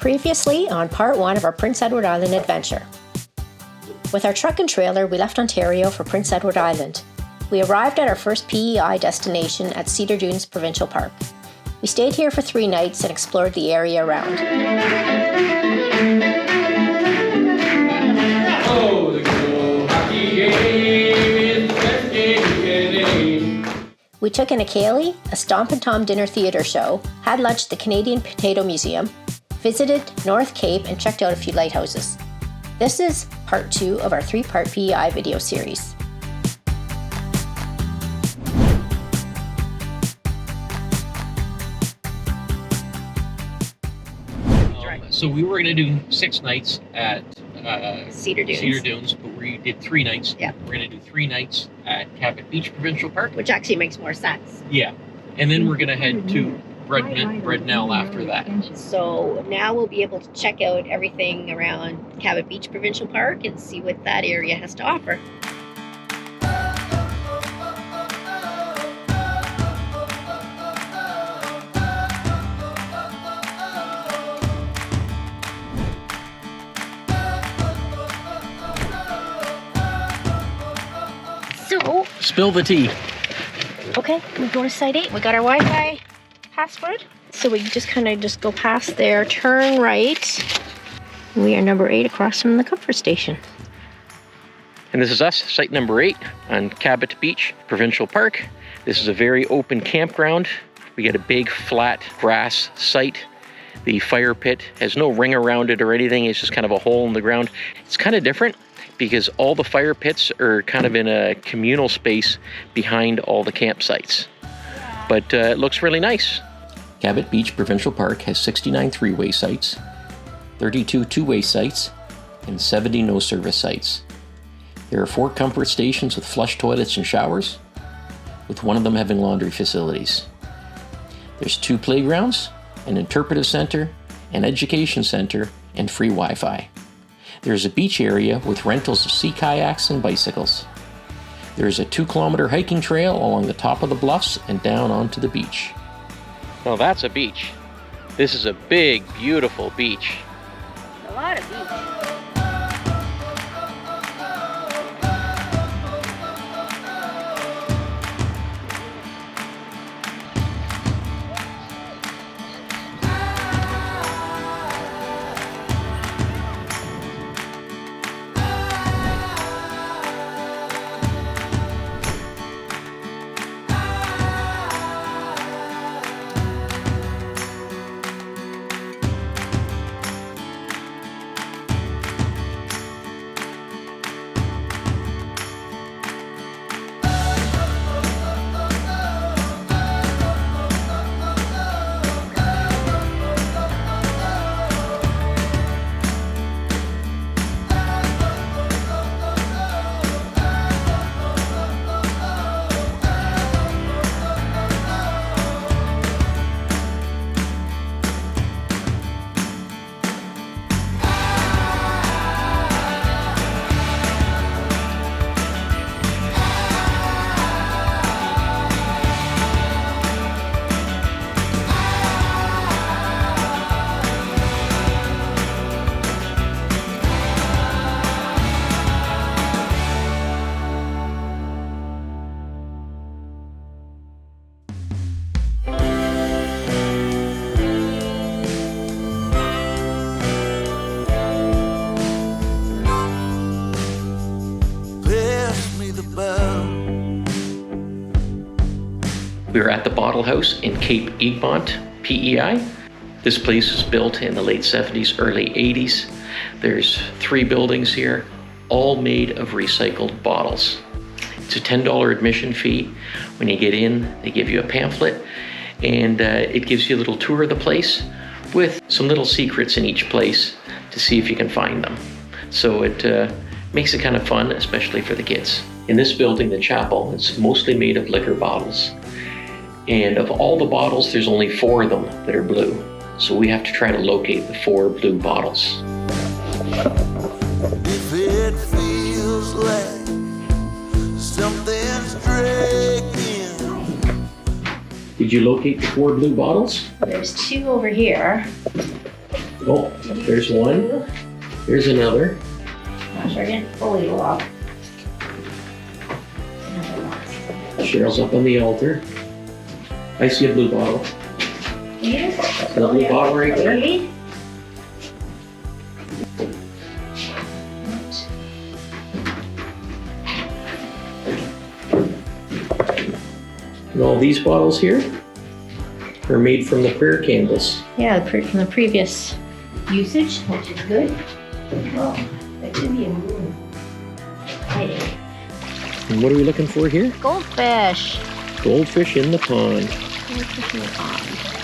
Previously on part 1 of our Prince Edward Island adventure. With our truck and trailer, we left Ontario for Prince Edward Island. We arrived at our first P.E.I. destination at Cedar Dunes Provincial Park. We stayed here for 3 nights and explored the area around. Oh, the good hockey game is the best game you can name. We took in a Kaylee, a Stomp and Tom dinner theatre show, had lunch at the Canadian Potato Museum, visited North Cape, and checked out a few lighthouses. This is part 2 of our 3-part P.E.I. video series. So we were going to do 6 nights at Cedar Dunes. But we did 3 nights. Yeah. We're going to do 3 nights at Cabot Beach Provincial Park. Which actually makes more sense. Yeah. And then we're going to head to Brudenell after that. So now we'll be able to check out everything around Cabot Beach Provincial Park and see what that area has to offer. So, Spill the tea. okay, we go to Site 8. We got our Wi-Fi password. So we just kind of go past there, turn right. We are number 8 across from the comfort station. And this is us, site number 8 on Cabot Beach Provincial Park. This is a very open campground. We got a big flat grass site. The fire pit has no ring around it or anything. It's just kind of a hole in the ground. It's kind of different because all the fire pits are kind of in a communal space behind all the campsites. But it looks really nice. Cabot Beach Provincial Park has 69 3-way sites, 32 2-way sites, and 70 no-service sites. There are 4 comfort stations with flush toilets and showers, with one of them having laundry facilities. There's 2 playgrounds, an interpretive center, an education center, and free Wi-Fi. There's a beach area with rentals of sea kayaks and bicycles. There's a 2-kilometer hiking trail along the top of the bluffs and down onto the beach. Well, that's a beach. This is a big, beautiful beach. A lot of beach. We are at the Bottle House in Cape Egmont, P.E.I. This place was built in the late 70s, early 80s. There's 3 buildings here, all made of recycled bottles. It's a $10 admission fee. When you get in, they give you a pamphlet, and it gives you a little tour of the place with some little secrets in each place to see if you can find them. So it makes it kind of fun, especially for the kids. In this building, the chapel, it's mostly made of liquor bottles. And of all the bottles, there's only 4 of them that are blue. So we have to try to locate the 4 blue bottles. If it feels like something's dragging. Did you locate the 4 blue bottles? There's 2 over here. Oh, there's one. Here's another. Not sure I didn't fully log. Cheryl's up on the altar. I see a blue bottle. Yeah. A blue bottle right there. And all these bottles here are made from the prayer candles. Yeah, from the previous usage, which is good. Oh, that could be a moon. Hiding. And what are we looking for here? Goldfish. Goldfish in the pond. Goldfish in the pond.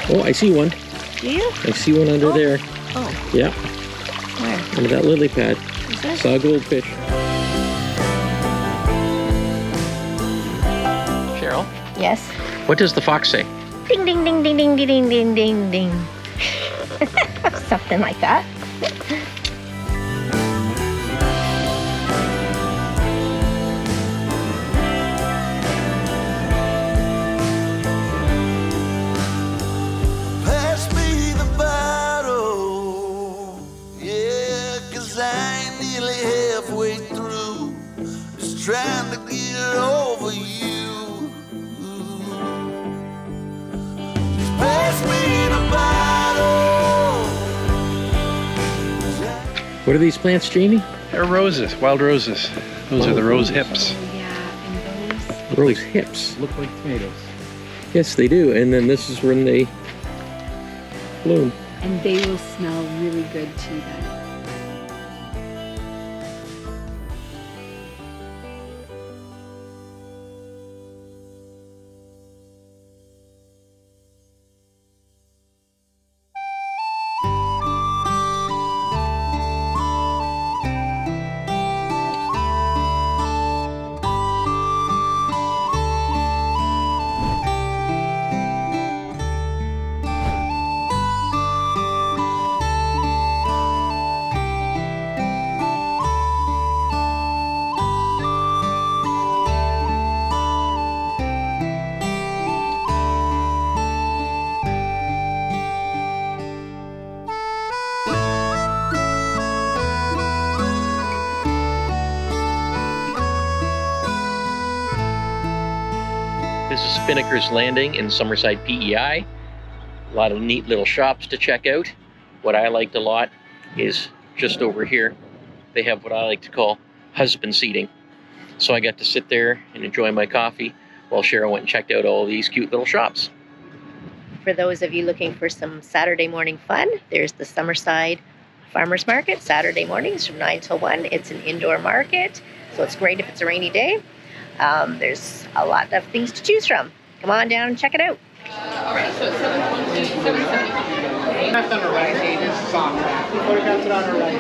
Oh, I see one. Do you? I see one under there. Oh, Yeah, where? under that lily pad. Is this? Saw a goldfish. Cheryl, Yes. what does the fox say? Ding, ding, ding, ding, ding, ding, ding, ding, ding. Something like that. Pass me the bottle, yeah, 'cause I ain't nearly halfway through. Just trying to get over you. Just pass me the bottle. What are these plants, Jamie? They're roses, wild roses. Those are the rose hips. Rose hips. Look like tomatoes. Yes, they do. And then this is when they bloom. And they will smell really good too then. This is Spinnaker's Landing in Summerside, P.E.I. A lot of neat little shops to check out. What I liked a lot is just over here, they have what I like to call husband seating. So I got to sit there and enjoy my coffee while Cheryl went and checked out all these cute little shops. For those of you looking for some Saturday morning fun, there's the Summerside Farmers Market, Saturday mornings from 9 till 1. It's an indoor market, so it's great if it's a rainy day. There's a lot of things to choose from. Come on down and check it out. All right, so it's 7.2, That's on the right, Dave. It's soft. We photographed it on our right.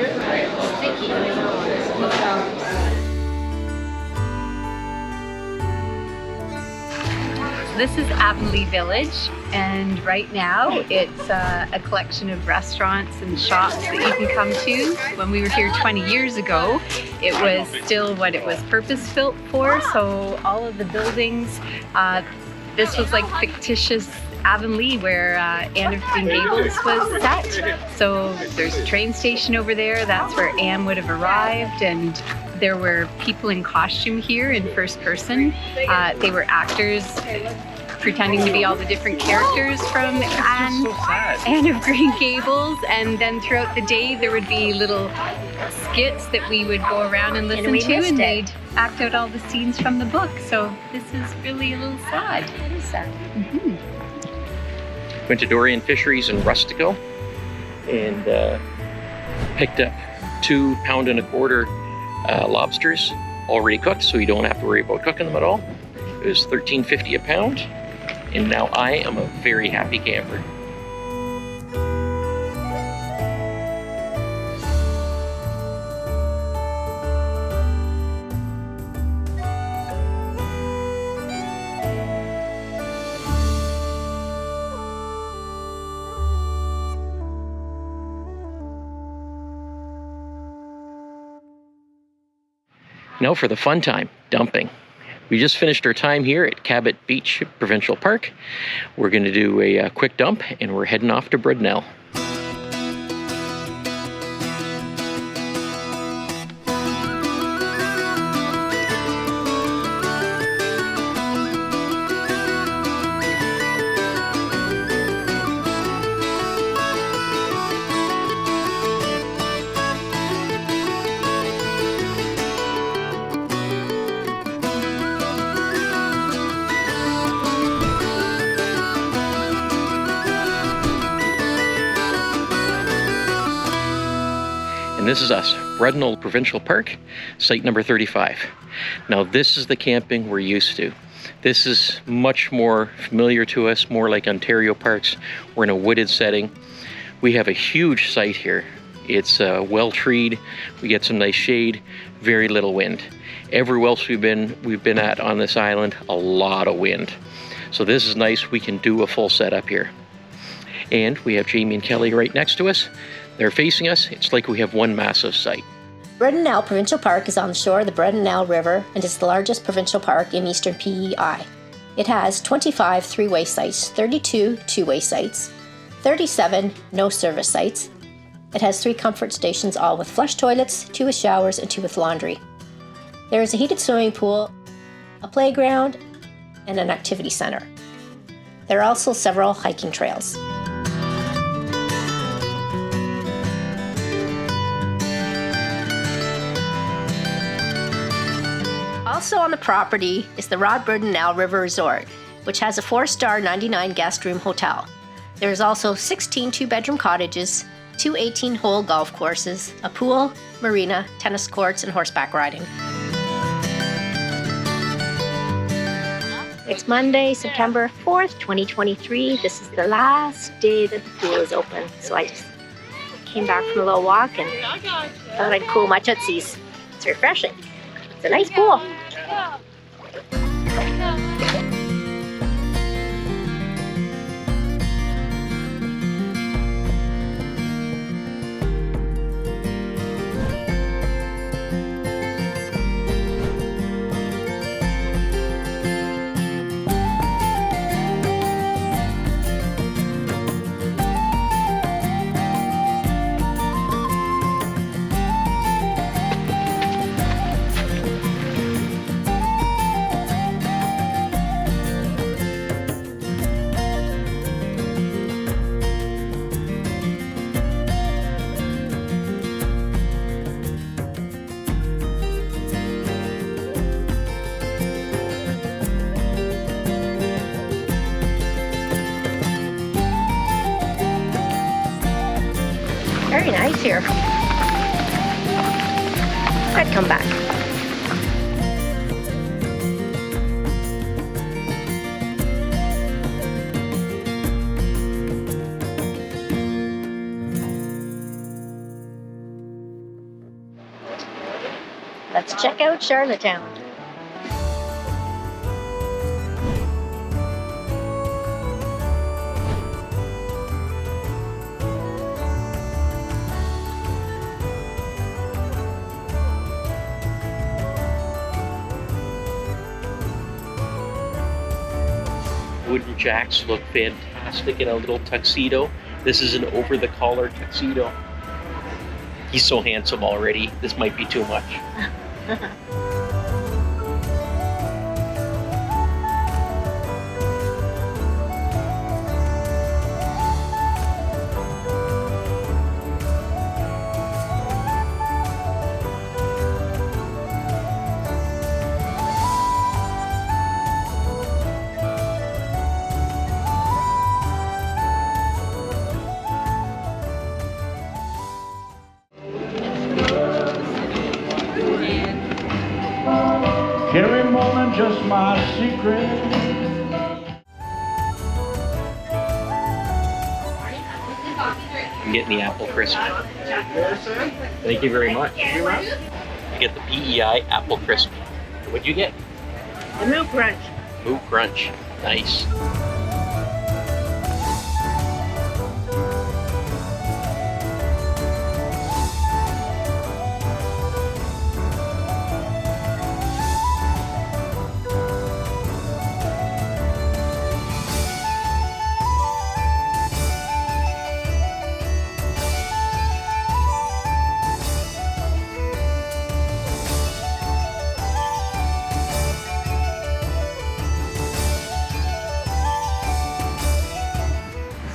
This is Avonlea Village, and right now it's a collection of restaurants and shops that you can come to. When we were here 20 years ago, it was still what it was purpose-built for, so all of the buildings, this was like fictitious Avonlea where Anne of Green Gables was set. So there's a train station over there, that's where Anne would have arrived, and there were people in costume here in first person. They were actors pretending to be all the different characters from Anne of Green Gables, and then throughout the day there would be little skits that we would go around and listen to, and they'd act out all the scenes from the book. So this is really a little sad. It is sad. Mm-hmm. Went to Dorian Fisheries in Rustico and picked up 2 £1.25 lobsters already cooked, so you don't have to worry about cooking them at all. It was $13.50 a pound, and now I am a very happy camper. Now for the fun time, dumping. We just finished our time here at Cabot Beach Provincial Park. We're going to do a quick dump, and we're heading off to Brudenell. And this is us, Brudenell Provincial Park, site number 35. Now this is the camping we're used to. This is much more familiar to us, more like Ontario parks. We're in a wooded setting. We have a huge site here. It's well treed, we get some nice shade, very little wind. Everywhere else we've been at on this island, a lot of wind. So this is nice, we can do a full setup here. And we have Jamie and Kelly right next to us. They're facing us, it's like we have one massive site. Brudenell Provincial Park is on the shore of the Brudenell River and is the largest provincial park in eastern P.E.I. It has 25 three-way sites, 32 two-way sites, 37 no-service sites. It has 3 comfort stations, all with flush toilets, 2 with showers, and 2 with laundry. There is a heated swimming pool, a playground, and an activity center. There are also several hiking trails. Also on the property is the Brudenell River Resort, which has a 4-star 99 guest room hotel. There is also 16 2-bedroom cottages, 2 18-hole golf courses, a pool, marina, tennis courts, and horseback riding. It's Monday, September 4th, 2023. This is the last day that the pool is open. So I just came back from a little walk and thought I'd cool my tootsies. It's refreshing. It's a nice pool. Very nice here. I'd come back. Let's check out Charlottetown. Wooden jacks look fantastic in a little tuxedo. This is an over-the-collar tuxedo. He's so handsome already. This might be too much. Every moment just my secret. I'm getting the apple crisp. Thank you very much. I get the P.E.I. apple crisp. What'd you get? The Moo Crunch. Moo Crunch. Nice.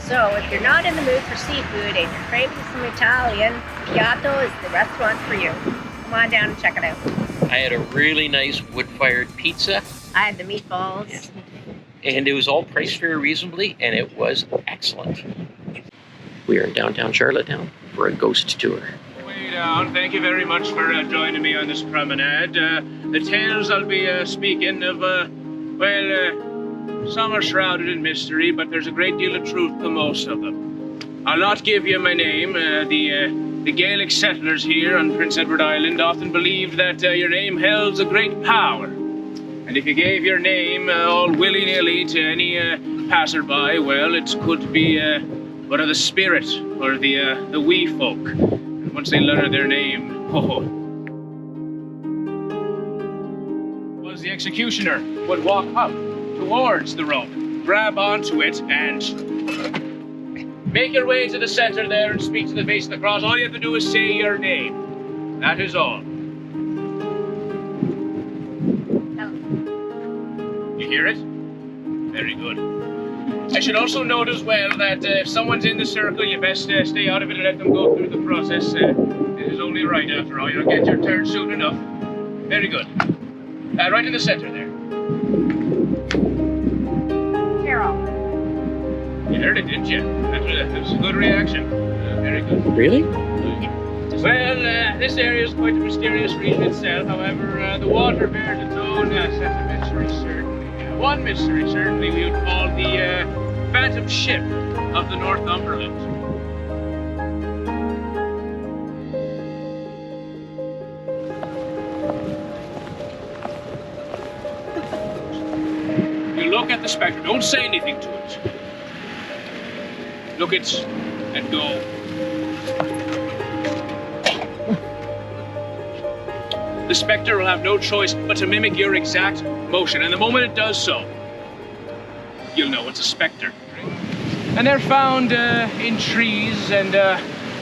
So if you're not in the mood for seafood and you're craving some Italian, Piatto is the restaurant for you. Come on down and check it out. I had a really nice wood-fired pizza. I had the meatballs. And it was all priced very reasonably, and it was excellent. We are in downtown Charlottetown for a ghost tour. Way down. down. Thank you very much for joining me on this promenade. The tales I'll be speaking of, some are shrouded in mystery, but there's a great deal of truth to most of them. I'll not give you my name. The Gaelic settlers here on Prince Edward Island often believed that your name held a great power. And if you gave your name all willy-nilly to any passerby, well, it could be one of the spirit or the wee folk. And once they learn their name, was the executioner would walk up towards the rope, grab onto it, and make your way to the center there and speak to the base of the cross. All you have to do is say your name. That is all. You hear it? Very good. I should also note as well that if someone's in the circle, you best stay out of it and let them go through the process. It is only right after all. You'll get your turn soon enough. Very good. Right in the center there. Carol. You heard it, didn't you? That was a good reaction. Very good. Really? Well, this area is quite a mysterious region itself. However, the water bears its own set of mysteries, certainly. One mystery, certainly, we would call the Phantom Ship of the Northumberland. You look at the spectre. Don't say anything to it. Look it and go. The spectre will have no choice but to mimic your exact motion, and the moment it does so, you'll know it's a spectre. And they're found in trees and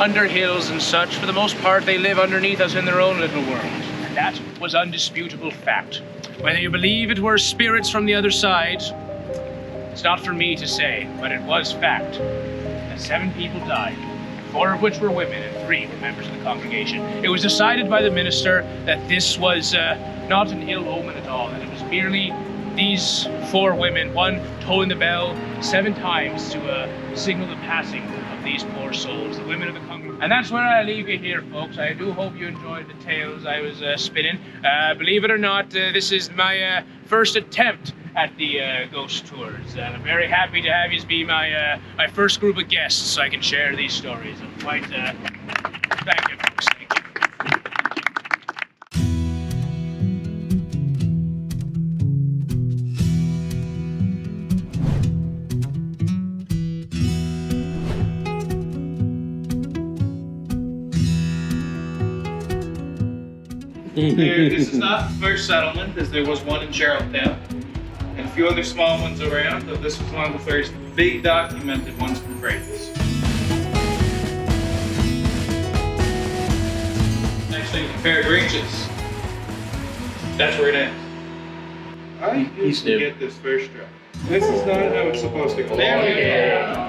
under hills and such. For the most part, they live underneath us in their own little world. And that was undisputable fact. Whether you believe it were spirits from the other side, it's not for me to say, but it was fact. That 7 people died, 4 of which were women and 3 were members of the congregation. It was decided by the minister that this was not an ill omen at all, that it was merely these 4 women, one tolling the bell 7 times to signal the passing of these poor souls, the women of the congregation. And that's where I leave you here, folks. I do hope you enjoyed the tales I was spinning. Believe it or not, this is my first attempt at the ghost tours. And I'm very happy to have you be my first group of guests so I can share these stories. I'm quite, thank you, folks. Thank you. This is not the first settlement, as there was one in Charlottetown and a few other small ones around, but this was one of the first big documented ones from France. Actually, compared ranges. That's where it ends. I used to get this first try. This is not how it's supposed to go. There we go.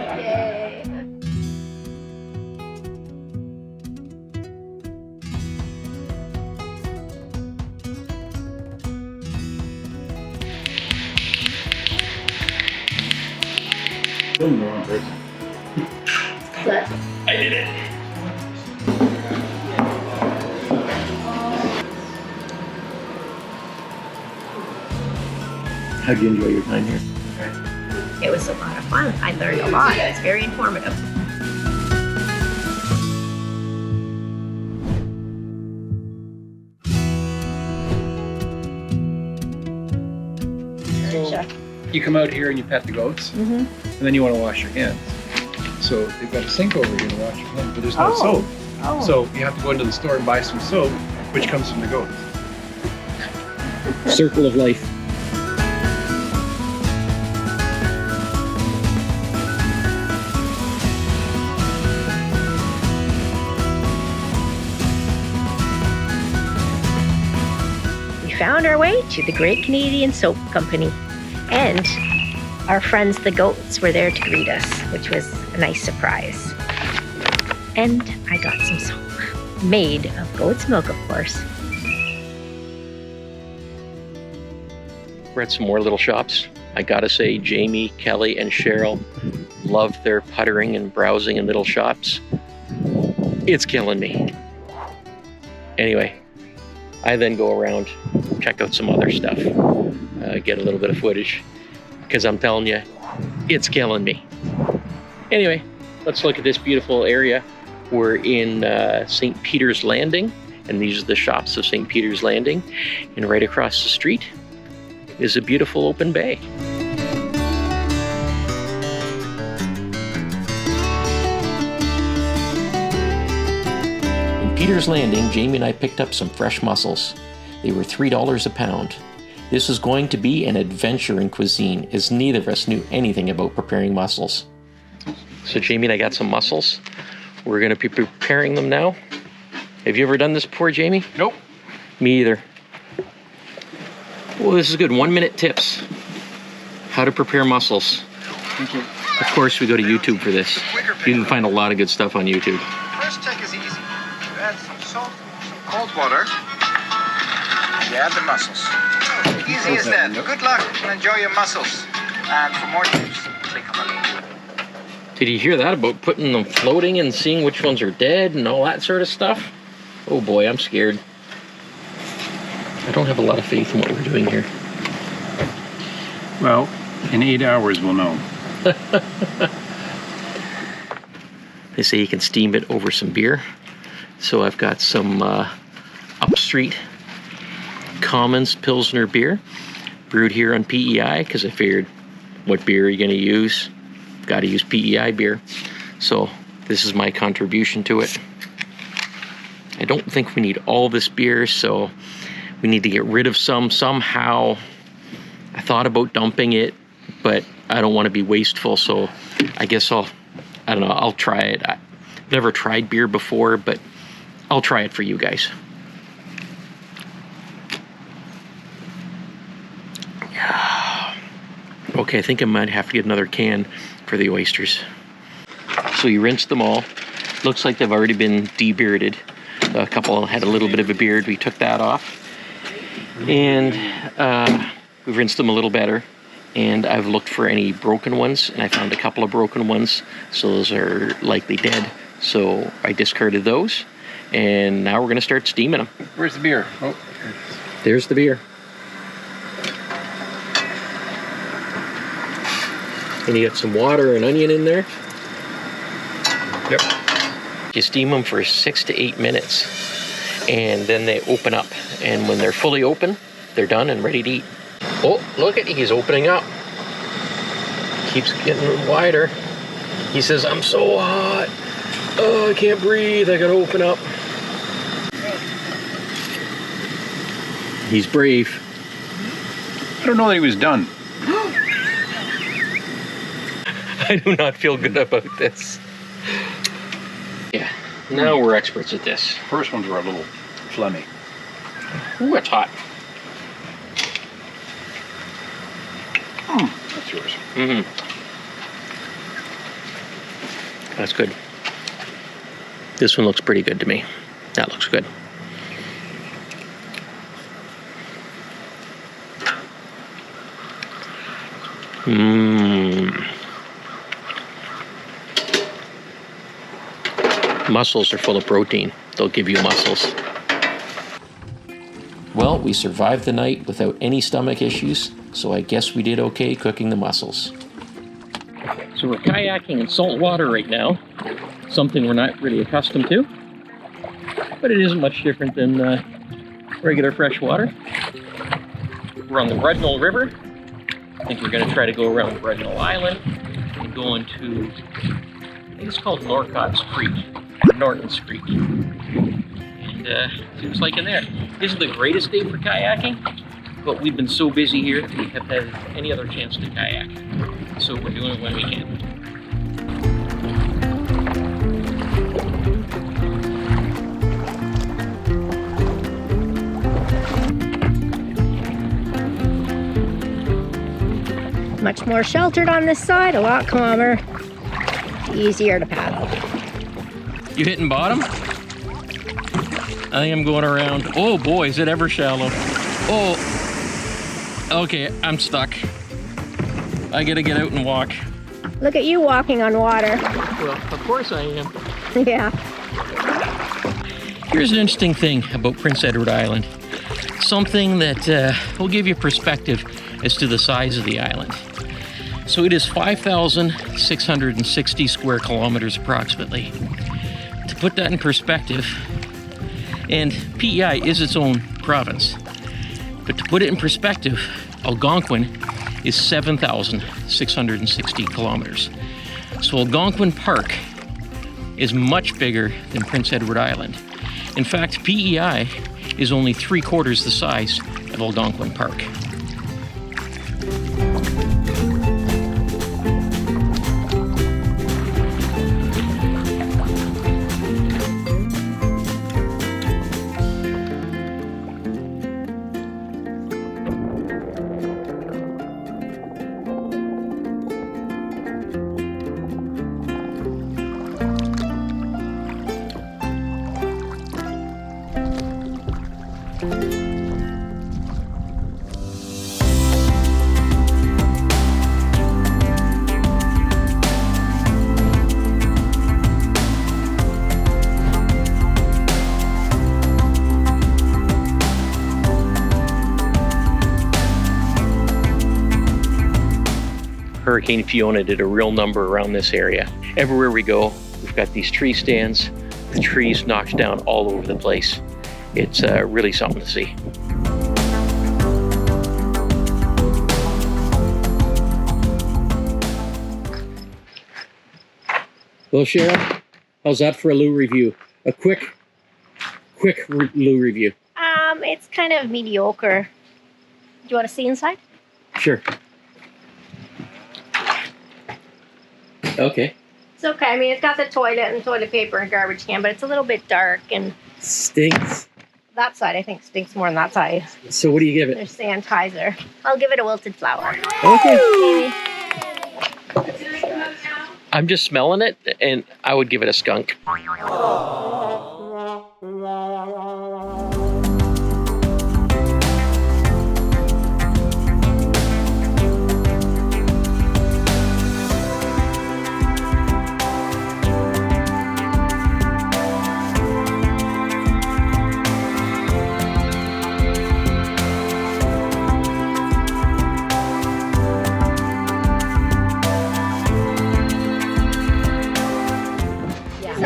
I'm the wrong person. I did it. How'd you enjoy your time here? It was a lot of fun. I learned a lot. It was very informative. So you come out here and you pet the goats, and then you want to wash your hands. So they've got a sink over here to wash your hands, but there's no soap. So you have to go into the store and buy some soap, which comes from the goats. Circle of life. We found our way to the Great Canadian Soap Company, and our friends the goats were there to greet us, which was a nice surprise. And I got some soap, made of goat's milk, of course. We're at some more little shops. I gotta say, Jamie, Kelly, and Cheryl love their puttering and browsing in little shops. It's killing me. Anyway, I then go around, check out some other stuff, get a little bit of footage, because I'm telling you, it's killing me. Anyway, let's look at this beautiful area. We're in St. Peter's Landing, and these are the shops of St. Peter's Landing. And right across the street is a beautiful open bay. In Peter's Landing, Jamie and I picked up some fresh mussels. They were $3 a pound. This was going to be an adventure in cuisine, as neither of us knew anything about preparing mussels. So Jamie and I got some mussels. We're gonna be preparing them now. Have you ever done this before, Jamie? Nope. Me either. Well, this is good. 1 minute tips. How to prepare mussels. Thank you. Of course, we go to YouTube for this. You can find a lot of good stuff on YouTube. First check is easy. You add some salt, some cold water. You add the mussels. Easy as that. Good luck and enjoy your mussels. And for more tips, click on the link. Did you hear that about putting them floating and seeing which ones are dead and all that sort of stuff? Oh boy, I'm scared. I don't have a lot of faith in what we're doing here. Well, in 8 hours we'll know. They say you can steam it over some beer. So I've got some Upstreet Commons Pilsner beer, brewed here on P.E.I, because I figured, what beer are you going to use? Got to use P.E.I beer. So this is my contribution to it. I don't think we need all this beer, so we need to get rid of some somehow. I thought about dumping it, but I don't want to be wasteful, so I guess I don't know, I'll try it. I've never tried beer before, but I'll try it for you guys. Okay, I think I might have to get another can for the oysters. So you rinse them all. Looks like they've already been debearded. A couple had a little bit of a beard. We took that off. And we've rinsed them a little better. And I've looked for any broken ones, and I found a couple of broken ones. So those are likely dead. So I discarded those. And now we're gonna start steaming them. Where's the beer? Oh, there's the beer. And you got some water and onion in there. Yep. You steam them for 6 to 8 minutes, and then they open up. And when they're fully open, they're done and ready to eat. Oh, look at, he's opening up. Keeps getting wider. He says, I'm so hot. Oh, I can't breathe. I gotta open up. He's brave. I don't know that he was done. I do not feel good about this. Yeah, now we're experts at this. First ones were a little phlegmy. Ooh, it's hot. That's yours. Mm-hmm. That's good. This one looks pretty good to me. That looks good. Mmm. Mussels are full of protein. They'll give you mussels. Well, we survived the night without any stomach issues, so I guess we did okay cooking the mussels. So we're kayaking in salt water right now, something we're not really accustomed to, but it isn't much different than regular fresh water. We're on the Brudenell River. I think we're going to try to go around Brudenell Island and go into, I think it's called Nortons Creek. Nortons Creek. And seems like in there. This is the greatest day for kayaking, but we've been so busy here that we haven't had any other chance to kayak. So we're doing it when we can. Much more sheltered on this side, a lot calmer, easier to paddle. You hitting bottom? I think I'm going around. Oh boy, is it ever shallow. Oh, okay, I'm stuck. I gotta get out and walk. Look at you walking on water. Well, of course I am. Yeah. Here's an interesting thing about Prince Edward Island. Something that will give you perspective as to the size of the island. So it is 5,660 square kilometers approximately. To put that in perspective, and P.E.I. is its own province, but to put it in perspective, Algonquin is 7,660 kilometers. So Algonquin Park is much bigger than Prince Edward Island. In fact, P.E.I. is only 3/4 the size of Algonquin Park. Hurricane Fiona did a real number around this area. Everywhere we go, we've got these tree stands, the trees knocked down all over the place. It's really something to see. Well, Cheryl, how's that for a loo review? A quick loo review. It's kind of mediocre. Do you want to see inside? Sure. Okay. It's okay. I mean, it's got the toilet and toilet paper and garbage can, but it's a little bit dark and Stinks. that side I think stinks more than that side. So what do you give it? There's sanitizer. I'll give it a wilted flower. Okay. Maybe. I'm just smelling it, and I would give it a skunk.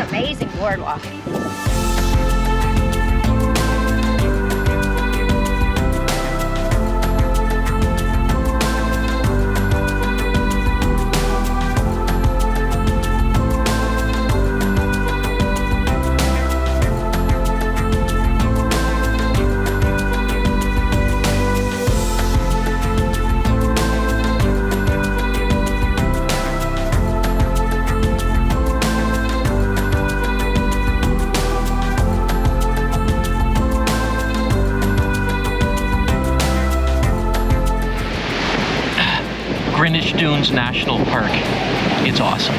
Amazing boardwalk. Greenwich Dunes National Park. It's awesome.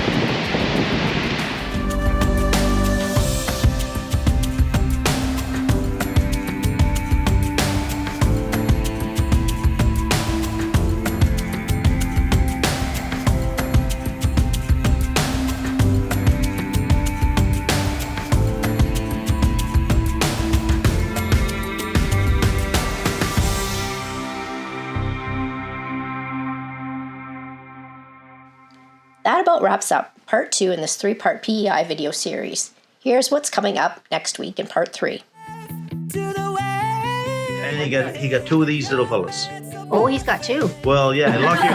That about wraps up part 2 in this 3-part P.E.I. video series. Here's what's coming up next week in part 3. And he got 2 of these little fellas. Oh, he's got 2. Well, yeah, lucky.